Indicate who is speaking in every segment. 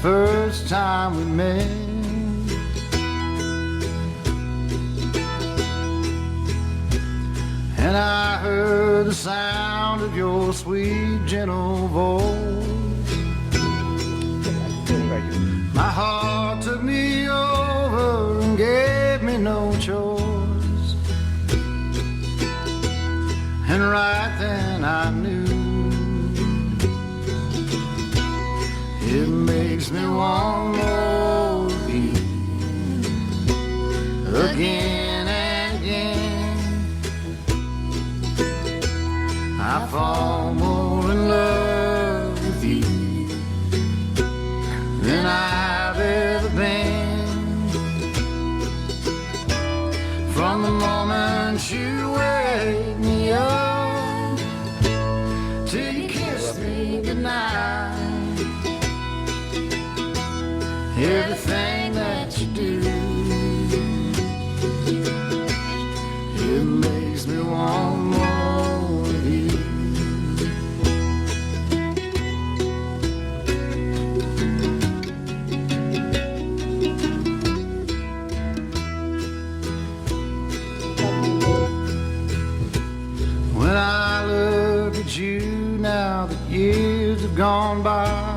Speaker 1: first time we met. And I heard the sound of your sweet, gentle voice. My heart took me over and gave me no choice. And right then I knew it makes me want more of you again and again. I fall more in love with you than I've ever been. From the moment you wake me up till you kiss me goodnight, everything that you do, it makes me want more of you. When I look at you now that years have gone by,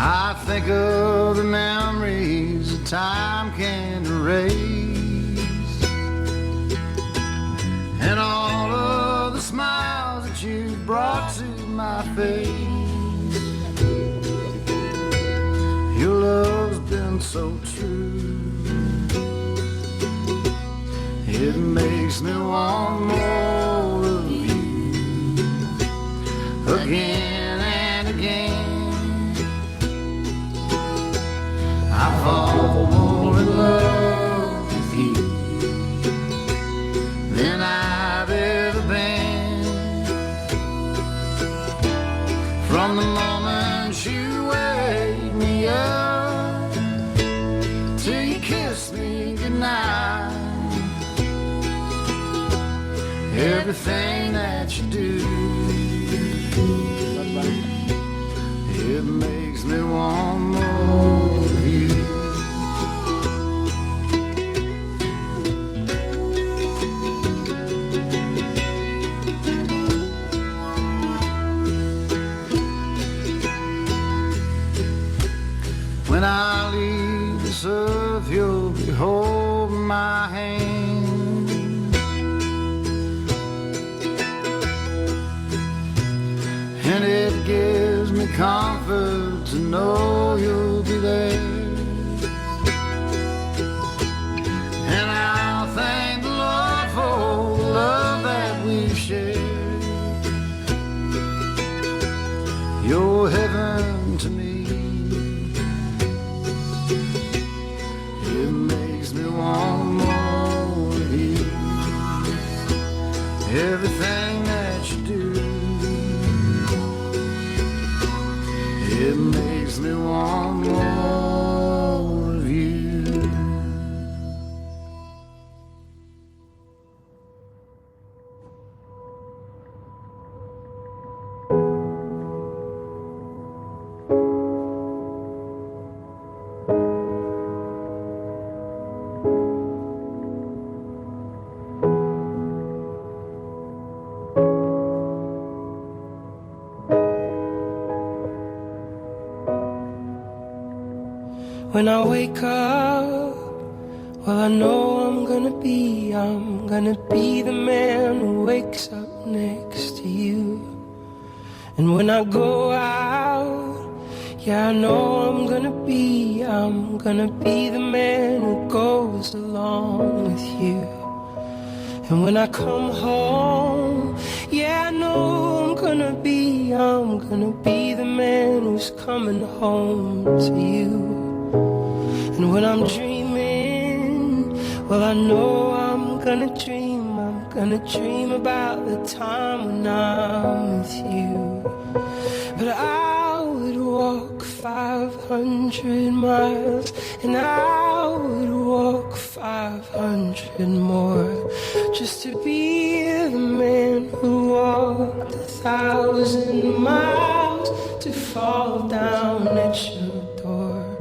Speaker 1: I think of the memories that time can't erase, and all of the smiles that you brought to my face. Your love's been so true, it makes me want more of you again and again. I fall more in love with you than I've ever been. From the moment you wake me up till you kiss me goodnight, everything that you do, it makes me want more of you. When I leave this earth, you'll be holding my hand, and it gives me comfort to know you'll be there. And I'll thank the Lord for the love that we've shared. You're heaven to me, it makes me want more of you. Everything that you do, it makes me want more of you.
Speaker 2: When I wake up, well, I know I'm gonna be the man who wakes up next to you. And when I go out, yeah, I know I'm gonna be the man who goes along with you. And when I come home, yeah, I know I'm gonna be the man who's coming home to you. And when I'm dreaming, well, I know I'm gonna dream about the time when I'm with you. But I would walk 500 miles, and I would walk 500 more, just to be the man who walked the 1,000 miles to fall down at your door.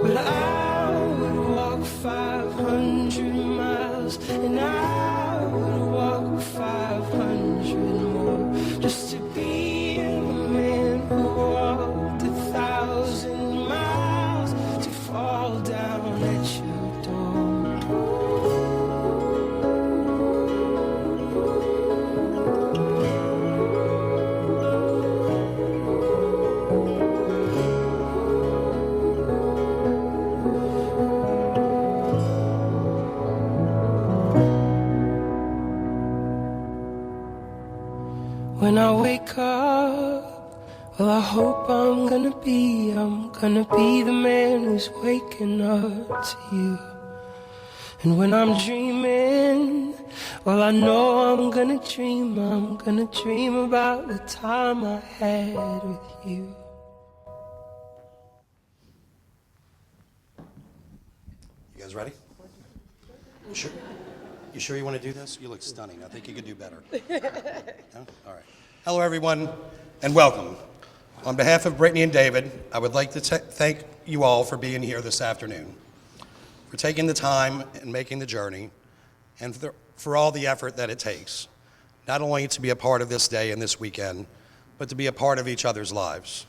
Speaker 2: But I would walk 500 miles, and I would walk 500 more, just to be the man who walked 1,000 miles to fall down at your door. When I wake up, well, I hope I'm gonna be the man who's waking up to you. And when I'm dreaming, well, I know I'm gonna dream about the time I had with you.
Speaker 3: You guys ready? Sure. You sure you want to do this? You look stunning. I think you could do better. No? All right. Hello, everyone, and welcome. On behalf of Brittany and David, I would like to thank you all for being here this afternoon, for taking the time and making the journey, and for all the effort that it takes, not only to be a part of this day and this weekend, but to be a part of each other's lives.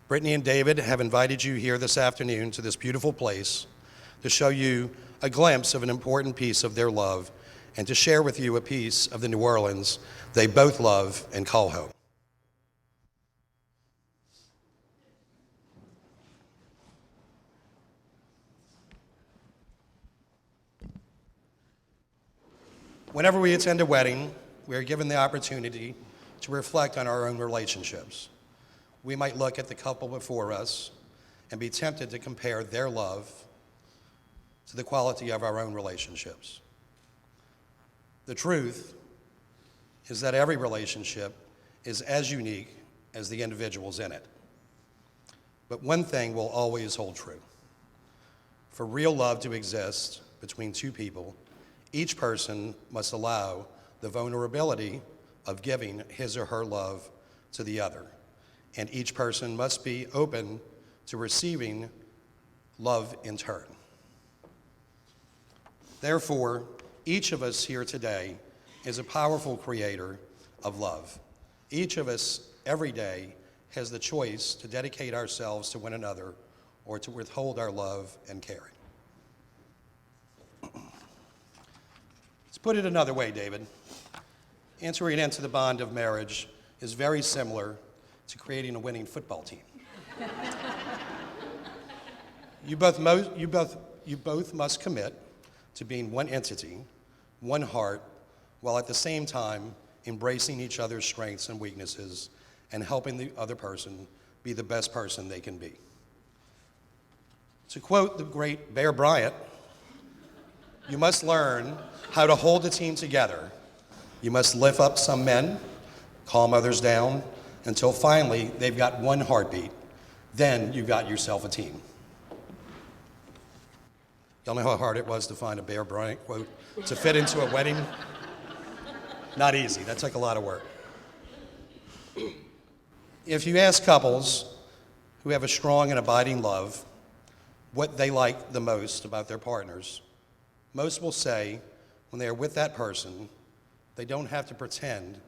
Speaker 3: Brittany and David have invited you here this afternoon to this beautiful place to show you a glimpse of an important piece of their love and to share with you a piece of the New Orleans they both love and call home. Whenever we attend a wedding, we are given the opportunity to reflect on our own relationships. We might look at the couple before us and be tempted to compare their love to the quality of our own relationships. The truth is that every relationship is as unique as the individuals in it. But one thing will always hold true. For real love to exist between two people, each person must allow the vulnerability of giving his or her love to the other, and each person must be open to receiving love in turn. Therefore, each of us here today is a powerful creator of love. Each of us, every day, has the choice to dedicate ourselves to one another or to withhold our love and caring. Let's put it another way, David. Entering into the bond of marriage is very similar to creating a winning football team. You both must commit to being one entity, one heart, while at the same time embracing each other's strengths and weaknesses and helping the other person be the best person they can be. To quote the great Bear Bryant, you must learn how to hold a team together. You must lift up some men, calm others down, until finally they've got one heartbeat. Then you've got yourself a team. Y'all know how hard it was to find a Bear Bryant quote to fit into a wedding? Not easy. That took a lot of work. If you ask couples who have a strong and abiding love what they like the most about their partners, most will say when they are with that person, they don't have to pretend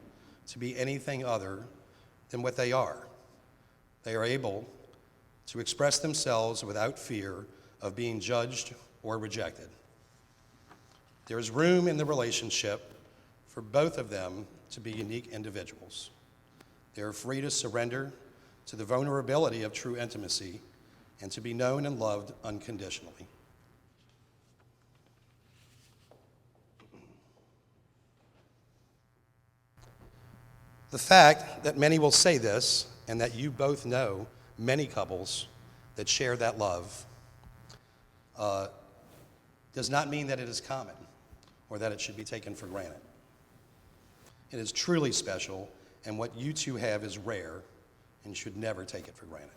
Speaker 3: to be anything other than what they are. They are able to express themselves without fear of being judged or rejected. There is room in the relationship for both of them to be unique individuals. They are free to surrender to the vulnerability of true intimacy and to be known and loved unconditionally. The fact that many will say this, and that you both know many couples that share that love, does not mean that it is common or that it should be taken for granted. It is truly special, and what you two have is rare and should never take it for granted.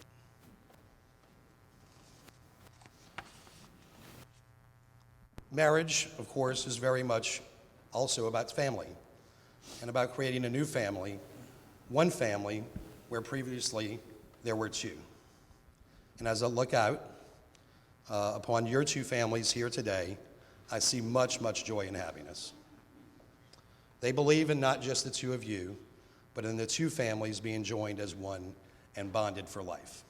Speaker 3: Marriage, of course, is very much also about family and about creating a new family, one family where previously there were two. And as I look out upon your two families here today, I see much, much joy and happiness. They believe in not just the two of you, but in the two families being joined as one and bonded for life.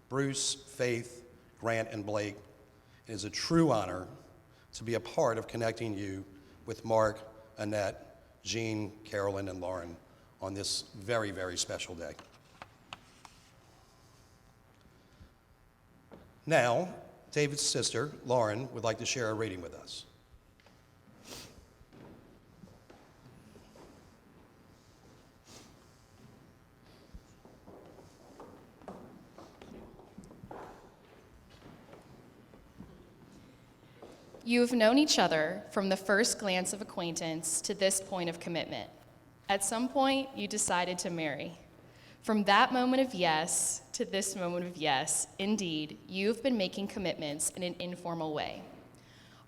Speaker 3: Bruce, Faith, Grant, and Blake, it is a true honor to be a part of connecting you with Mark, Annette, Jean, Carolyn, and Lauren on this very, very special day. Now, David's sister, Lauren, would like to share a reading with us.
Speaker 4: You have known each other from the first glance of acquaintance to this point of commitment. At some point, you decided to marry. From that moment of yes to this moment of yes, indeed, you've been making commitments in an informal way.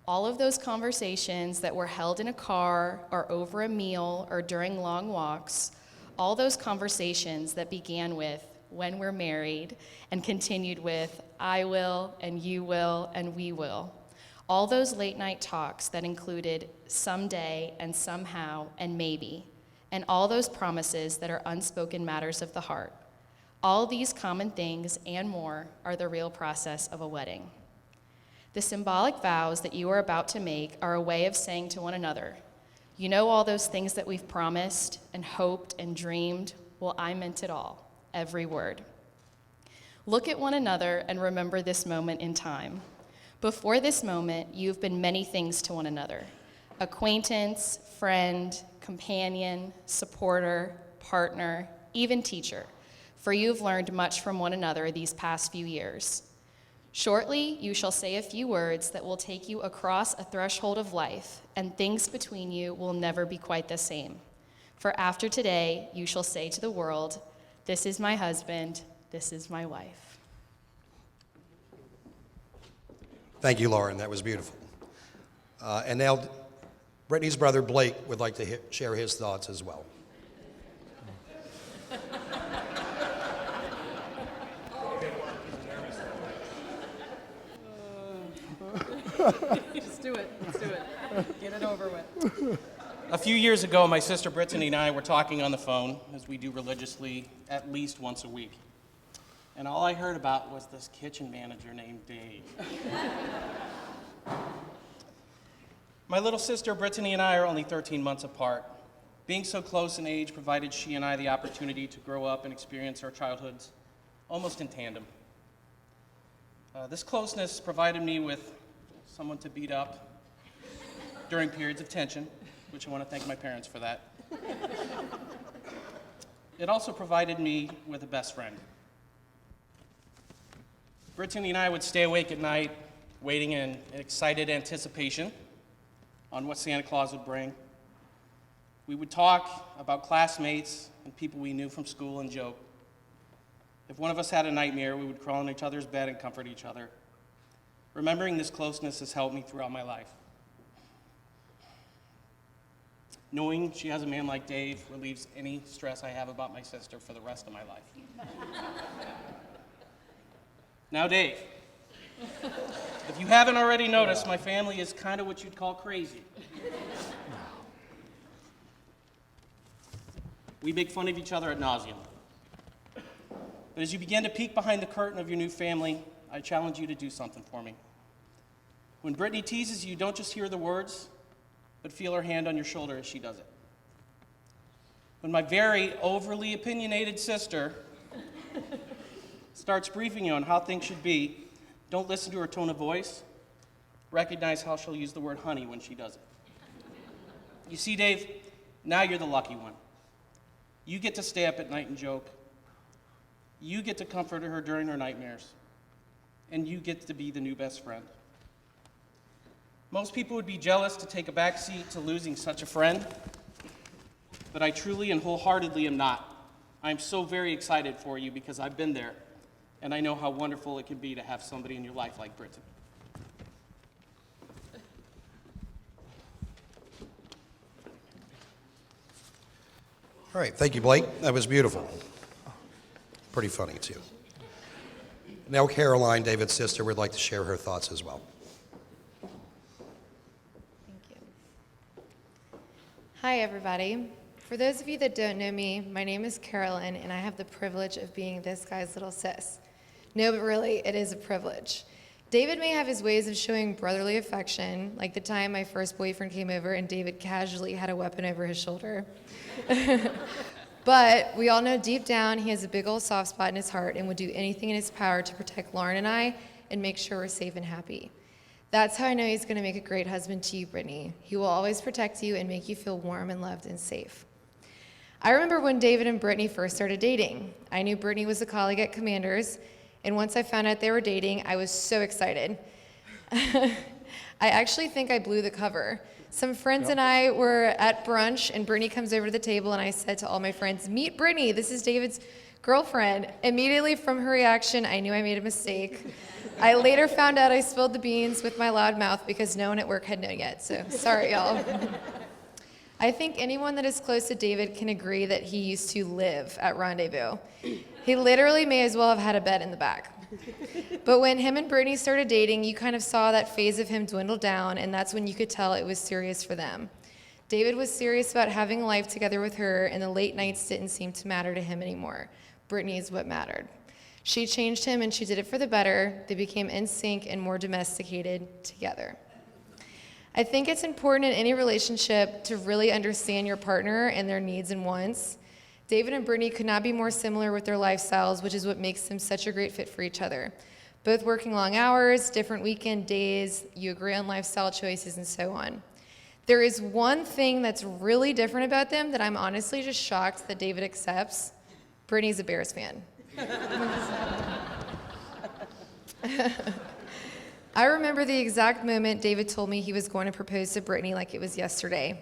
Speaker 4: All of those conversations that were held in a car or over a meal or during long walks, all those conversations that began with when we're married and continued with I will and you will and we will. All those late night talks that included someday and somehow and maybe, and all those promises that are unspoken matters of the heart. All these common things and more are the real process of a wedding. The symbolic vows that you are about to make are a way of saying to one another, you know all those things that we've promised and hoped and dreamed? Well, I meant it all, every word. Look at one another and remember this moment in time. Before this moment, you've been many things to one another: acquaintance, friend, companion, supporter, partner, even teacher, for you've learned much from one another these past few years. Shortly, you shall say a few words that will take you across a threshold of life, and things between you will never be quite the same. For after today, you shall say to the world, this is my husband, this is my wife.
Speaker 3: Thank you, Lauren. That was beautiful. And now, Brittany's brother, Blake, would like to share his thoughts as well.
Speaker 5: Just do it. Let's do it. Get it over with.
Speaker 6: A few years ago, my sister Brittany and I were talking on the phone, as we do religiously at least once a week. And all I heard about was this kitchen manager named Dave. My little sister Brittany and I are only 13 months apart. Being so close in age provided she and I the opportunity to grow up and experience our childhoods almost in tandem. This closeness provided me with someone to beat up during periods of tension, which I want to thank my parents for that. It also provided me with a best friend. Brittany and I would stay awake at night, waiting in excited anticipation on what Santa Claus would bring. We would talk about classmates and people we knew from school and joke. If one of us had a nightmare, we would crawl in each other's bed and comfort each other. Remembering this closeness has helped me throughout my life. Knowing she has a man like Dave relieves any stress I have about my sister for the rest of my life. Now, Dave, if you haven't already noticed, my family is kind of what you'd call crazy. We make fun of each other ad nauseum. But as you begin to peek behind the curtain of your new family, I challenge you to do something for me. When Brittany teases you, don't just hear the words, but feel her hand on your shoulder as she does it. When my very overly opinionated sister starts briefing you on how things should be, don't listen to her tone of voice. Recognize how she'll use the word honey when she does it. You see, Dave, now you're the lucky one. You get to stay up at night and joke. You get to comfort her during her nightmares. And you get to be the new best friend. Most people would be jealous to take a back seat to losing such a friend, but I truly and wholeheartedly am not. I'm so very excited for you because I've been there, and I know how wonderful it can be to have somebody in your life like Brittany.
Speaker 3: All right, thank you, Blake. That was beautiful. Pretty funny, too. Now Caroline, David's sister, would like to share her thoughts as well.
Speaker 7: Thank you. Hi, everybody. For those of you that don't know me, my name is Carolyn, and I have the privilege of being this guy's little sis. No, but really, it is a privilege. David may have his ways of showing brotherly affection, like the time my first boyfriend came over and David casually had a weapon over his shoulder. But we all know deep down he has a big old soft spot in his heart and would do anything in his power to protect Lauren and I and make sure we're safe and happy. That's how I know he's going to make a great husband to you, Brittany. He will always protect you and make you feel warm and loved and safe. I remember when David and Brittany first started dating. I knew Brittany was a colleague at Commanders, and once I found out they were dating, I was so excited. I actually think I blew the cover. Some friends and I were at brunch, and Brittany comes over to the table, and I said to all my friends, "Meet Brittany, this is David's girlfriend." Immediately from her reaction, I knew I made a mistake. I later found out I spilled the beans with my loud mouth because no one at work had known yet, so sorry, y'all. I think anyone that is close to David can agree that he used to live at Rendezvous. He literally may as well have had a bed in the back. But when him and Brittany started dating, you kind of saw that phase of him dwindle down, and that's when you could tell it was serious for them. David was serious about having a life together with her, and the late nights didn't seem to matter to him anymore. Brittany is what mattered. She changed him, and she did it for the better. They became in sync and more domesticated together. I think it's important in any relationship to really understand your partner and their needs and wants. David and Brittany could not be more similar with their lifestyles, which is what makes them such a great fit for each other. Both working long hours, different weekend days, you agree on lifestyle choices, and so on. There is one thing that's really different about them that I'm honestly just shocked that David accepts. Brittany's a Bears fan. I remember the exact moment David told me he was going to propose to Brittany like it was yesterday.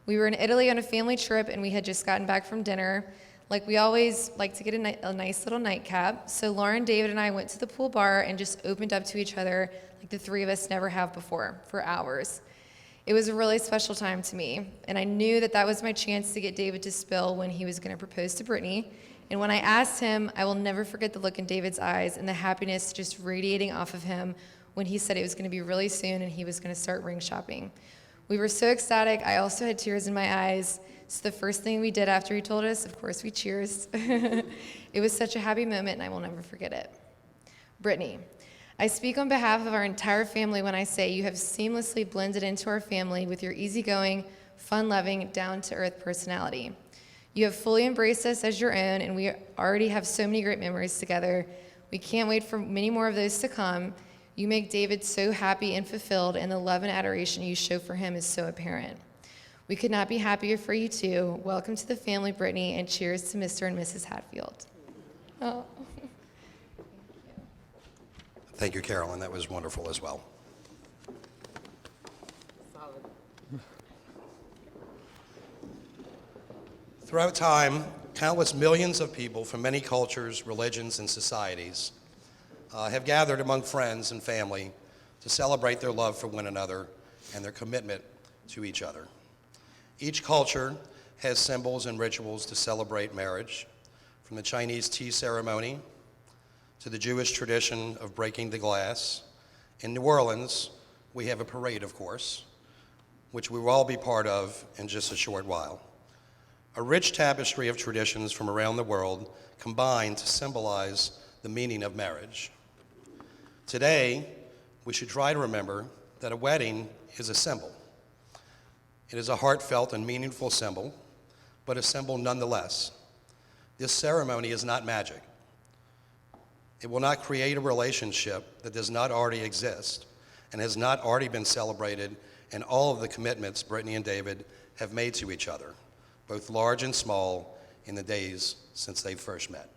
Speaker 7: We were in Italy on a family trip, and we had just gotten back from dinner. Like we always like to get a nice little nightcap. So Lauren, David, and I went to the pool bar and just opened up to each other like the three of us never have before, for hours. It was a really special time to me, and I knew that that was my chance to get David to spill when he was going to propose to Brittany. And when I asked him, I will never forget the look in David's eyes and the happiness just radiating off of him when he said it was going to be really soon and he was going to start ring shopping. We were so ecstatic, I also had tears in my eyes. So the first thing we did after he told us, of course, we cheers. It was such a happy moment, and I will never forget it. Brittany, I speak on behalf of our entire family when I say you have seamlessly blended into our family with your easygoing, fun-loving, down-to-earth personality. You have fully embraced us as your own, and we already have so many great memories together. We can't wait for many more of those to come. You make David so happy and fulfilled, and the love and adoration you show for him is so apparent. We could not be happier for you too. Welcome to the family, Brittany, and cheers to Mr. and Mrs. Hatfield. Oh.
Speaker 3: Thank you, Carolyn. That was wonderful as well. Throughout time, countless millions of people from many cultures, religions, and societies have gathered among friends and family to celebrate their love for one another and their commitment to each other. Each culture has symbols and rituals to celebrate marriage, from the Chinese tea ceremony to the Jewish tradition of breaking the glass. In New Orleans, we have a parade, of course, which we will all be part of in just a short while. A rich tapestry of traditions from around the world combine to symbolize the meaning of marriage. Today, we should try to remember that a wedding is a symbol. It is a heartfelt and meaningful symbol, but a symbol nonetheless. This ceremony is not magic. It will not create a relationship that does not already exist and has not already been celebrated in all of the commitments Brittany and David have made to each other, both large and small, in the days since they first met.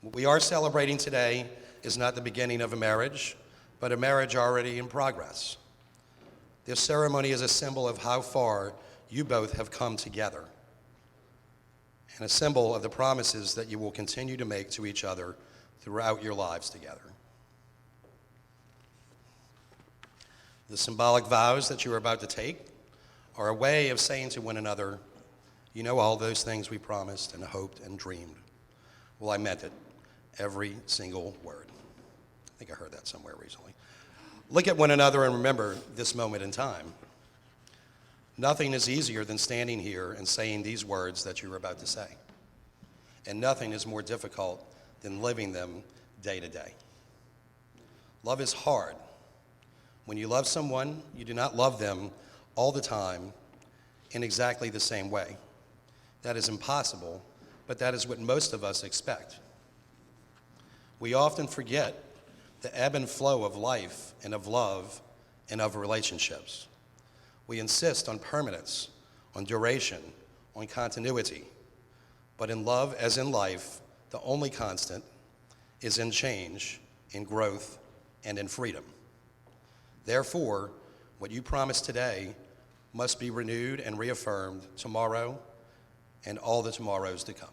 Speaker 3: What we are celebrating today is not the beginning of a marriage, but a marriage already in progress. This ceremony is a symbol of how far you both have come together, and a symbol of the promises that you will continue to make to each other throughout your lives together. The symbolic vows that you are about to take are a way of saying to one another, You know all those things we promised and hoped and dreamed. Well, I meant it, every single word. I think I heard that somewhere recently. Look at one another and remember this moment in time. Nothing is easier than standing here and saying these words that you were about to say. And nothing is more difficult than living them day to day. Love is hard. When you love someone, you do not love them all the time in exactly the same way. That is impossible, but that is what most of us expect. We often forget the ebb and flow of life and of love and of relationships. We insist on permanence, on duration, on continuity. But in love, as in life, the only constant is in change, in growth, and in freedom. Therefore, what you promise today must be renewed and reaffirmed tomorrow and all the tomorrows to come.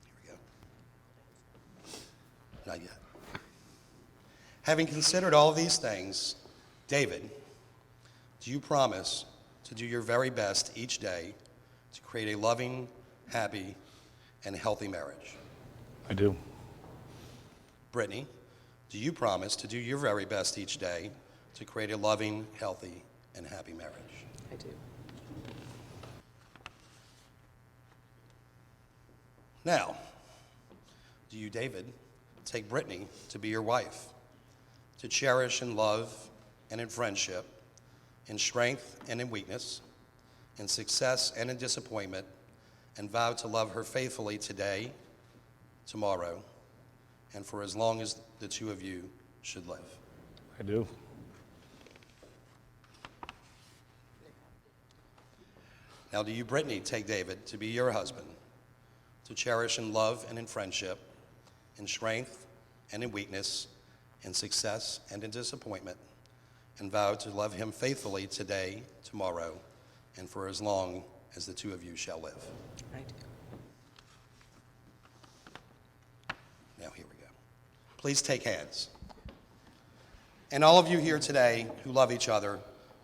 Speaker 3: Here we go. Not yet. Having considered all of these things, David, do you promise to do your very best each day to create a loving, happy, and healthy marriage?
Speaker 8: I do.
Speaker 3: Brittany, do you promise to do your very best each day to create a loving, healthy, and happy marriage?
Speaker 5: I do.
Speaker 3: Now, do you, David, take Brittany to be your wife, to cherish in love and in friendship, in strength and in weakness, in success and in disappointment, and vow to love her faithfully today, tomorrow, and for as long as the two of you should live?
Speaker 8: I do.
Speaker 3: Now, do you, Brittany, take David to be your husband, to cherish in love and in friendship, in strength and in weakness, in success and in disappointment, and vow to love him faithfully today, tomorrow, and for as long as the two of you shall live?
Speaker 5: I do.
Speaker 3: Now, here we go. Please take hands. And all of you here today who love each other,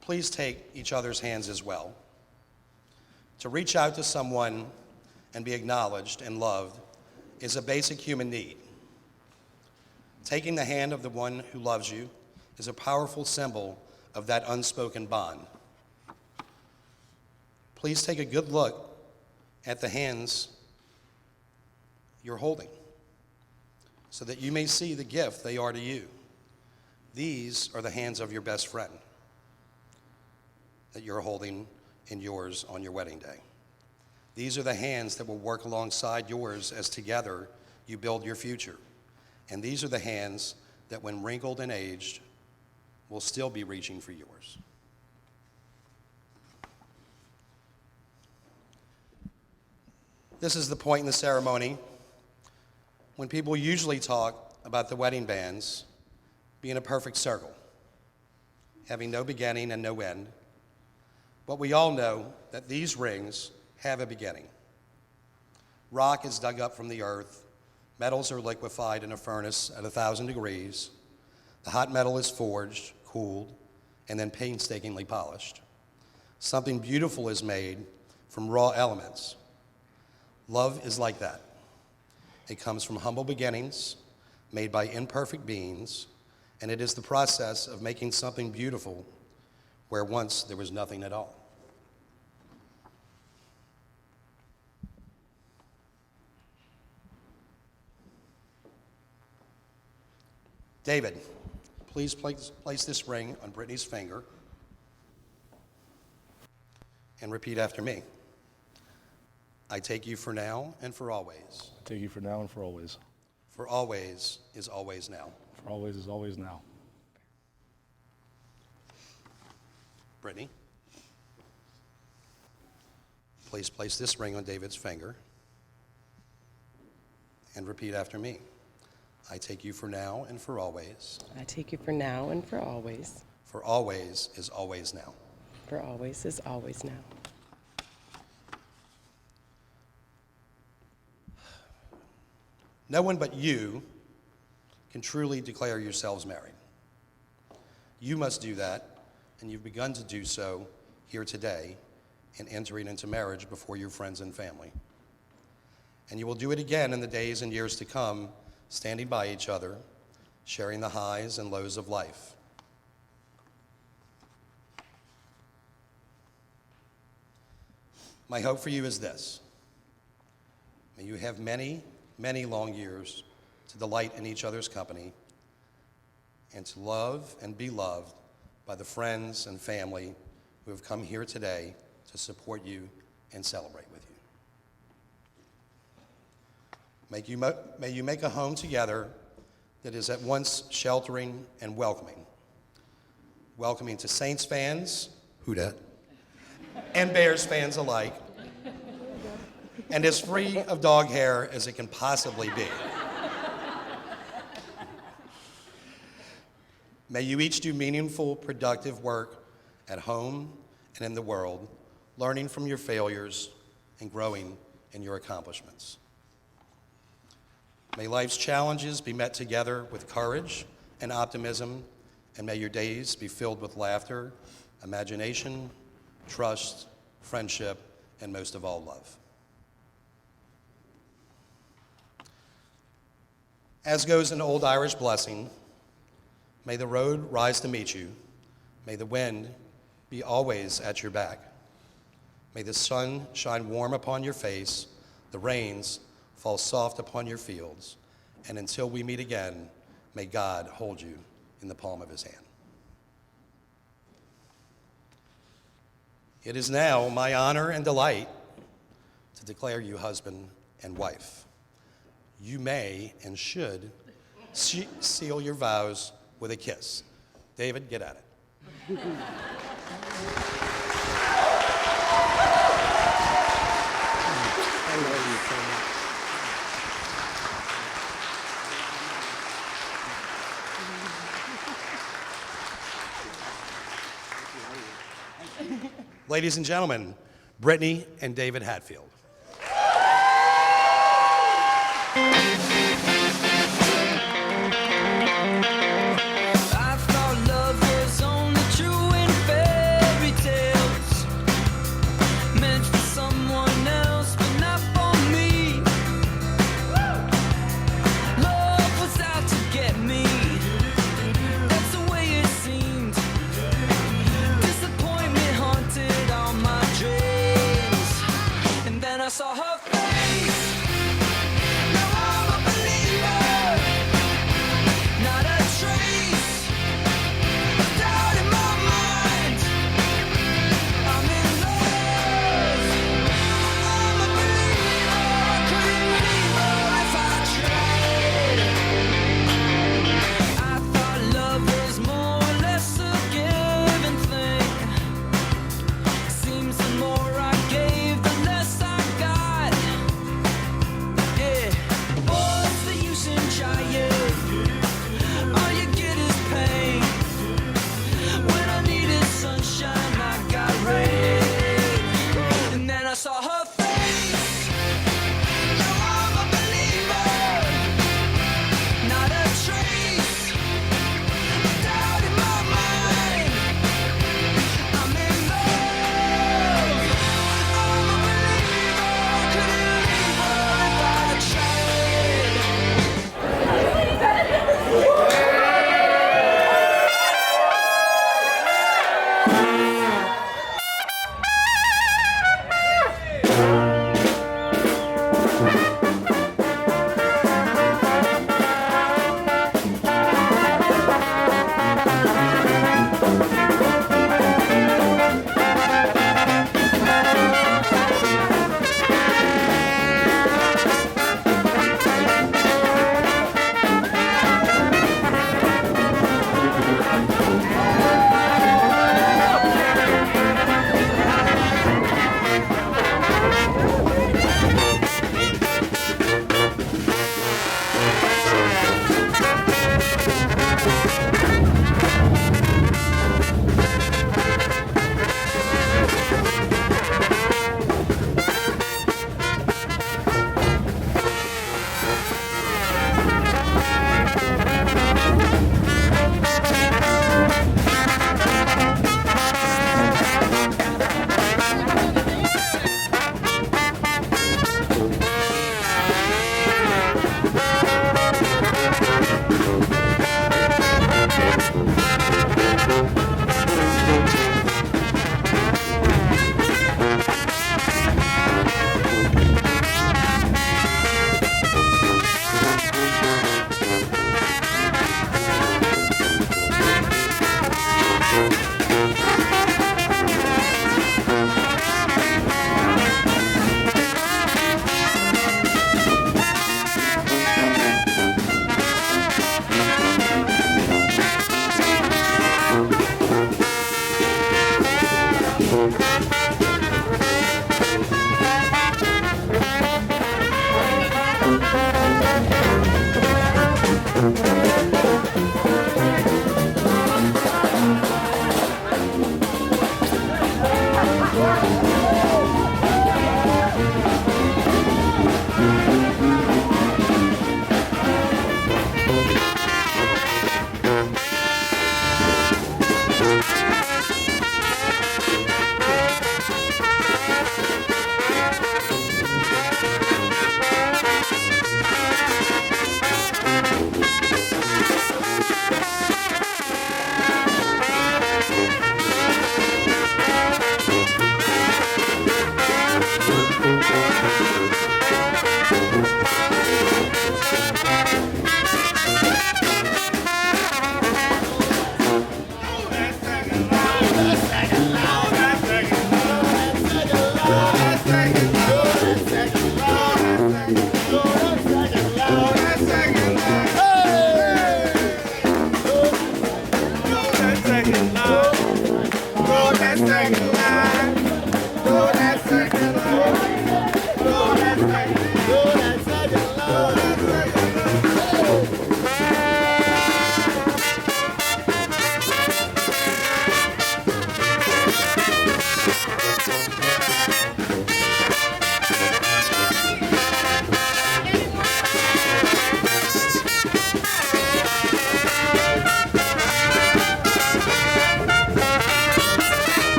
Speaker 3: please take each other's hands as well. To reach out to someone and be acknowledged and loved is a basic human need. Taking the hand of the one who loves you is a powerful symbol of that unspoken bond. Please take a good look at the hands you're holding so that you may see the gift they are to you. These are the hands of your best friend that you're holding in yours on your wedding day. These are the hands that will work alongside yours as together you build your future. And these are the hands that, when wrinkled and aged, will still be reaching for yours. This is the point in the ceremony when people usually talk about the wedding bands being a perfect circle, having no beginning and no end. But we all know that these rings have a beginning. Rock is dug up from the earth. Metals are liquefied in a furnace at 1,000 degrees. The hot metal is forged, cooled, and then painstakingly polished. Something beautiful is made from raw elements. Love is like that. It comes from humble beginnings, made by imperfect beings, and it is the process of making something beautiful where once there was nothing at all. David, please place this ring on Brittany's finger and repeat after me. I take you for now and for always.
Speaker 8: I take you for now and for always.
Speaker 3: For always is always now.
Speaker 8: For always is always now.
Speaker 3: Brittany, please place this ring on David's finger and repeat after me. I take you for now and for always.
Speaker 5: I take you for now and for always.
Speaker 3: For always is always now.
Speaker 5: For always is always now.
Speaker 3: No one but you can truly declare yourselves married. You must do that and you've begun to do so here today in entering into marriage before your friends and family. And you will do it again in the days and years to come, standing by each other, sharing the highs and lows of life. My hope for you is this: may you have many, many long years to delight in each other's company and to love and be loved by the friends and family who have come here today to support you and celebrate with you. May you make a home together that is at once sheltering and welcoming. Welcoming to Saints fans, who dat, and Bears fans alike, and as free of dog hair as it can possibly be. May you each do meaningful, productive work at home and in the world, learning from your failures and growing in your accomplishments. May life's challenges be met together with courage and optimism, and may your days be filled with laughter, imagination, trust, friendship, and most of all, love. As goes an old Irish blessing, may the road rise to meet you. May the wind be always at your back. May the sun shine warm upon your face, the rains fall soft upon your fields, and until we meet again, may God hold you in the palm of his hand. It is now my honor and delight to declare you husband and wife. You may and should seal your vows with a kiss. David, get at it.
Speaker 5: I love you so much.
Speaker 3: Ladies and gentlemen, Brittany and David Hatfield.
Speaker 2: I thought love was only true in fairy tales, meant for someone else, but not for me. Love was out to get me. That's the way it seemed. Disappointment haunted all my dreams, and then I saw her face. Now I'm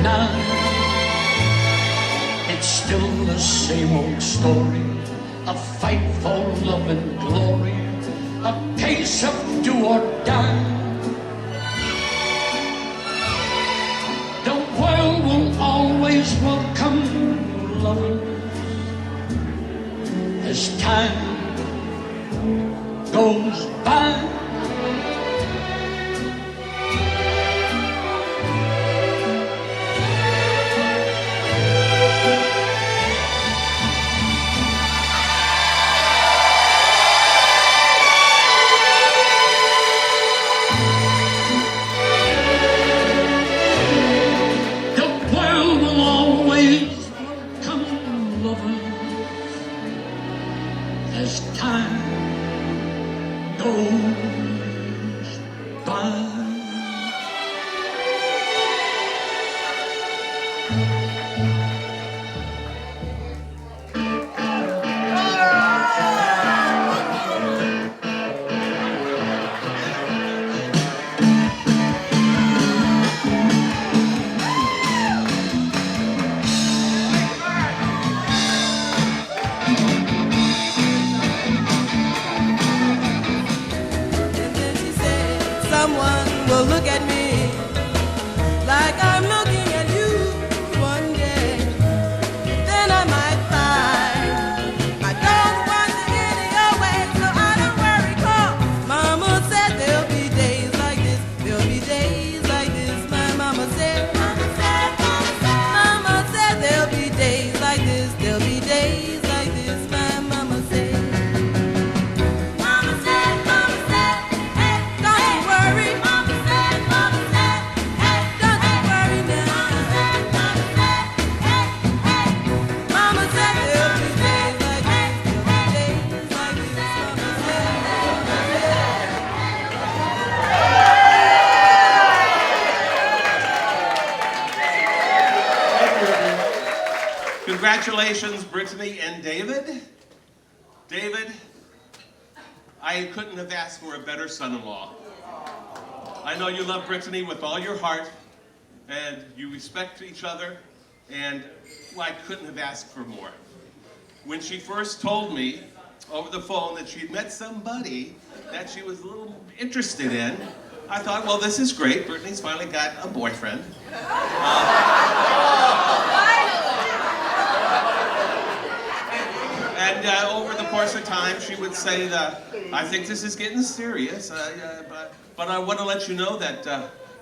Speaker 9: night. It's still the same old story, a fight for love and glory, a case of do or die. The world will always welcome lovers as time goes by. As time goes by.
Speaker 10: Someone will look at me like I'm looking at you one day. Then I might find I don't want to get in your way, so I don't worry, 'cause Mama said there'll be days like this. There'll be days like this. My mama said, Mama said, Mama said there'll be days like this. There'll be days like this. My mama said.
Speaker 6: Congratulations, Brittany and David. David, I couldn't have asked for a better son-in-law. I know you love Brittany with all your heart, and you respect each other, and well, I couldn't have asked for more. When she first told me over the phone that she'd met somebody that she was a little interested in, I thought, well, this is great. Brittany's finally got a boyfriend. And over the course of time, she would say that, I think this is getting serious, but I want to let you know that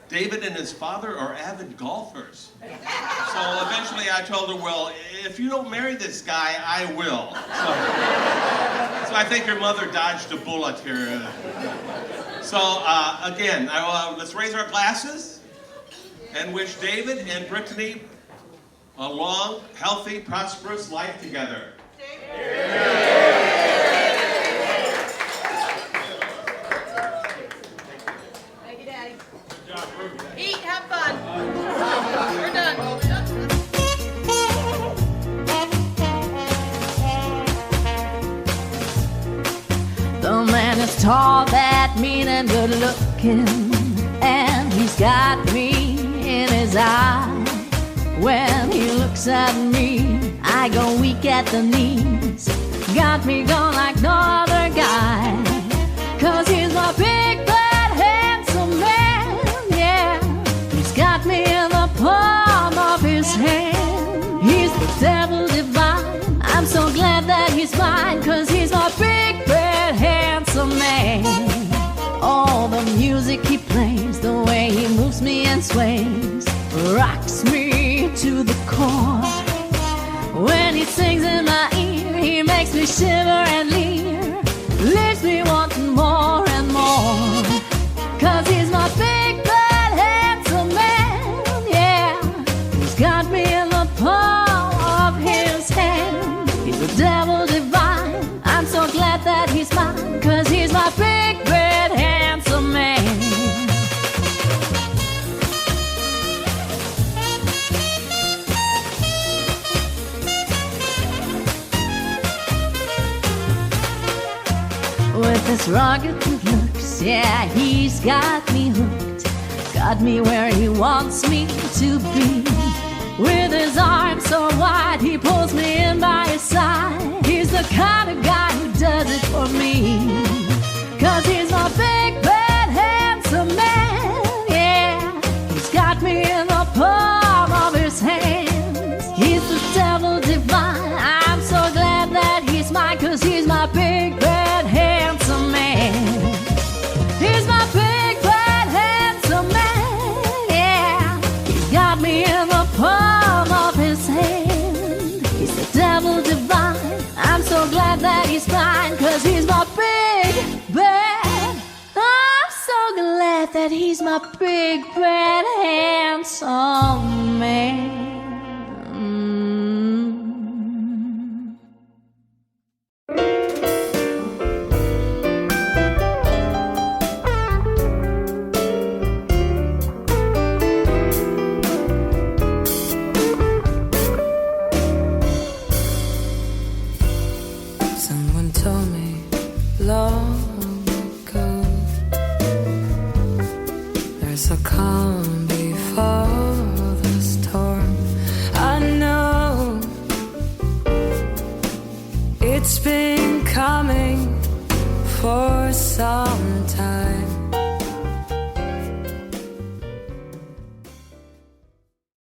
Speaker 6: David and his father are avid golfers. So eventually I told her, well, if you don't marry this guy, I will. So I think your mother dodged a bullet here. So again, let's raise our glasses and wish David and Brittany a long, healthy, prosperous life together.
Speaker 10: Thank you, Daddy. Good job, Ruby. Eat, have fun. We're done.
Speaker 11: The man is tall, that mean and good looking, and he's got me in his eye. When he looks at me, I go weak at the knees. Got me going like no other guy. 'Cause he's my big, bad, handsome man, yeah. He's got me in the palm of his hand. He's the devil divine. I'm so glad that he's mine. 'Cause he's my big, bad, handsome man. All the music he plays, the way he moves me and sways, rocks me to the core. When he sings in my ear, he makes me shiver and leer, leaves me wanting more and more. 'Cause he's my big, bad, handsome man, yeah. He's got me in the palm of his hand. He's the devil divine. I'm so glad that he's mine. 'Cause he's my big, bad, handsome man. With his rugged good looks, yeah, he's got me hooked. got me where he wants me to be. With his arms so wide, he pulls me in by his side. He's the kind of guy who does it for me. 'Cause he's my big, bad, handsome man, yeah. He's got me in the palm of his hands. He's the devil divine. I'm so glad that he's mine, 'cause he's my big, bad, handsome man. He's my big, bad, handsome man, yeah. He's got me in the palm of his hand. He's the devil divine. I'm so glad that he's mine, 'cause he's my big, bad. I'm so glad that he's my big, bad, handsome